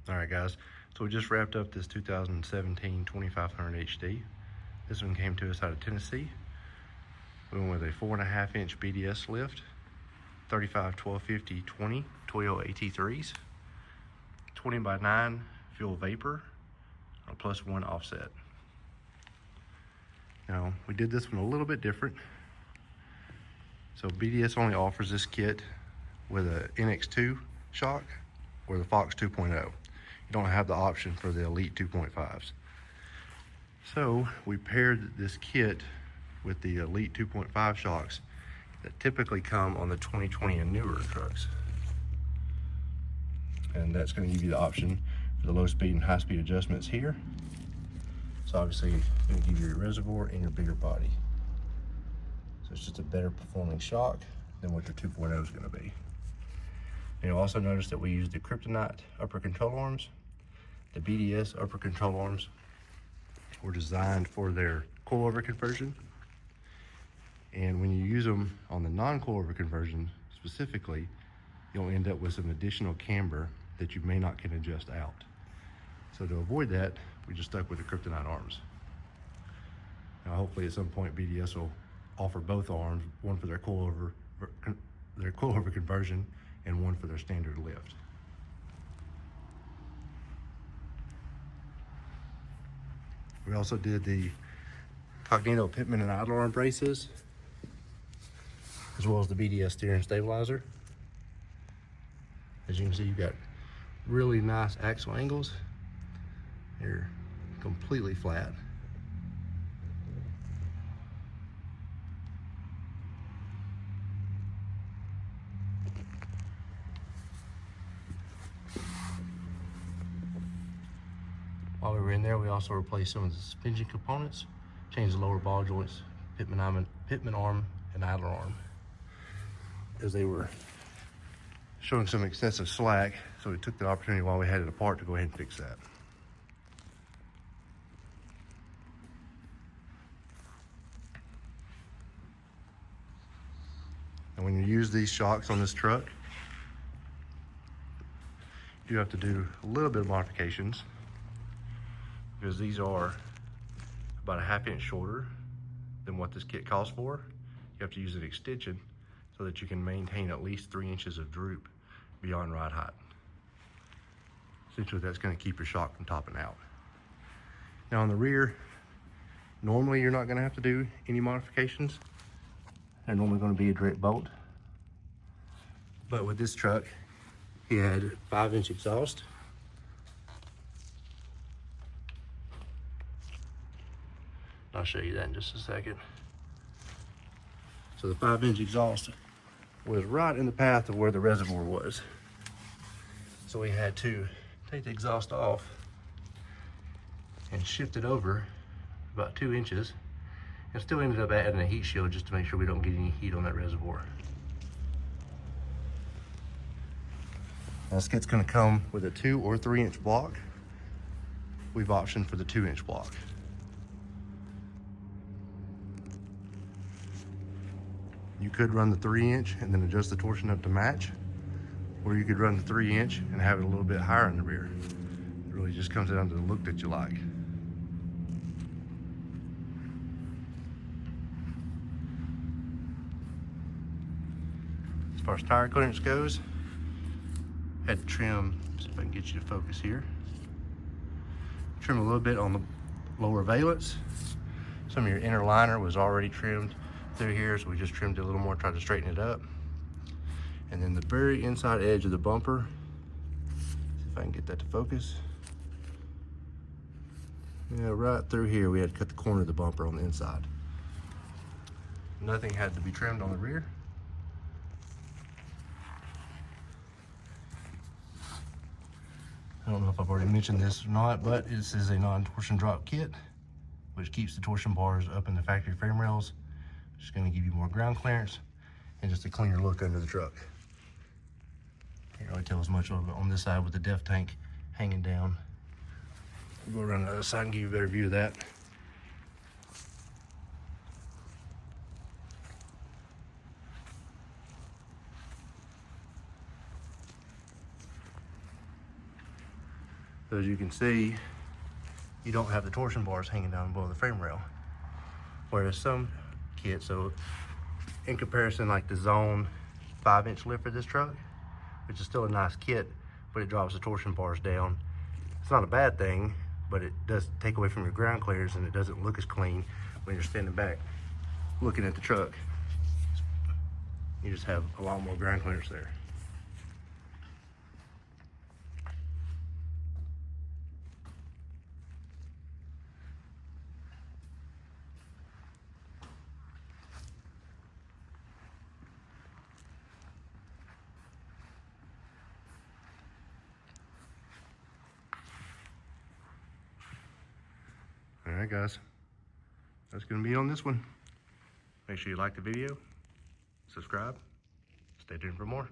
All right, guys, so we just wrapped up this 2017 2500 HD. This one came to us out of Tennessee. We went with a 4.5 inch BDS lift, 35 1250 20 Toyo AT3s, 20 by 9 fuel vapor, on a +1 offset. Now, we did this one a little bit different. So BDS only offers this kit with a NX2 shock or the Fox 2.0. You don't have the option for the Elite 2.5s. So we paired this kit with the Elite 2.5 shocks that typically come on the 2020 and newer trucks. And that's going to give you the option for the low speed and high speed adjustments here. So obviously it's going to give you your reservoir and your bigger body. So it's just a better performing shock than what your 2.0 is going to be. And you'll also notice that we use the Kryptonite upper control arms. The BDS upper control arms were designed for their coilover conversion. And when you use them on the non-coilover conversion specifically, you'll end up with some additional camber that you may not can adjust out. So to avoid that, we just stuck with the Kryptonite arms. Now hopefully at some point BDS will offer both arms, one for their coilover conversion and one for their standard lift. We also did the Cognito pitman and idler arm braces, as well as the BDS steering stabilizer. As you can see, you've got really nice axle angles. They're completely flat. While we were in there, we also replaced some of the suspension components, changed the lower ball joints, pitman arm, and idler arm, as they were showing some excessive slack. So we took the opportunity while we had it apart to go ahead and fix that. And when you use these shocks on this truck, you have to do a little bit of modifications, because these are about a ½ inch shorter than what this kit calls for. You have to use an extension so that you can maintain at least 3 inches of droop beyond ride height. Essentially, that's going to keep your shock from topping out. Now on the rear, normally you're not going to have to do any modifications. They're normally going to be a direct bolt. But with this truck, he had 5-inch exhaust. I'll show you that in just a second. So the 5-inch exhaust was right in the path of where the reservoir was. So we had to take the exhaust off and shift it over about 2 inches, and still ended up adding a heat shield just to make sure we don't get any heat on that reservoir. Now this kit's gonna come with a 2 or 3 inch block. We've optioned for the 2-inch block. You could run the 3-inch and then adjust the torsion up to match, or you could run the 3-inch and have it a little bit higher in the rear. It really just comes down to the look that you like. As far as tire clearance goes, had to trim, see if I can get you to focus here. Trim a little bit on the lower valence. Some of your inner liner was already trimmed through here, so we just trimmed it a little more, tried to straighten it up. And then the very inside edge of the bumper, see if I can get that to focus. Yeah, right through here, we had to cut the corner of the bumper on the inside. Nothing had to be trimmed on the rear. I don't know if I've already mentioned this or not, but this is a non-torsion drop kit, which keeps the torsion bars up in the factory frame rails. Just going to give you more ground clearance and just a cleaner look under the truck. Can't really tell as much of it on this side with the def tank hanging down. We'll go around the other side and give you a better view of that. So as you can see, you don't have the torsion bars hanging down below the frame rail. Whereas some kits, so in comparison, like the Zone 5-inch lift for this truck, which is still a nice kit, but it drops the torsion bars down. It's not a bad thing, but it does take away from your ground clearance and it doesn't look as clean when you're standing back looking at the truck. You just have a lot more ground clearance there. All right, guys, that's gonna be on this one. Make sure you like the video, subscribe, stay tuned for more.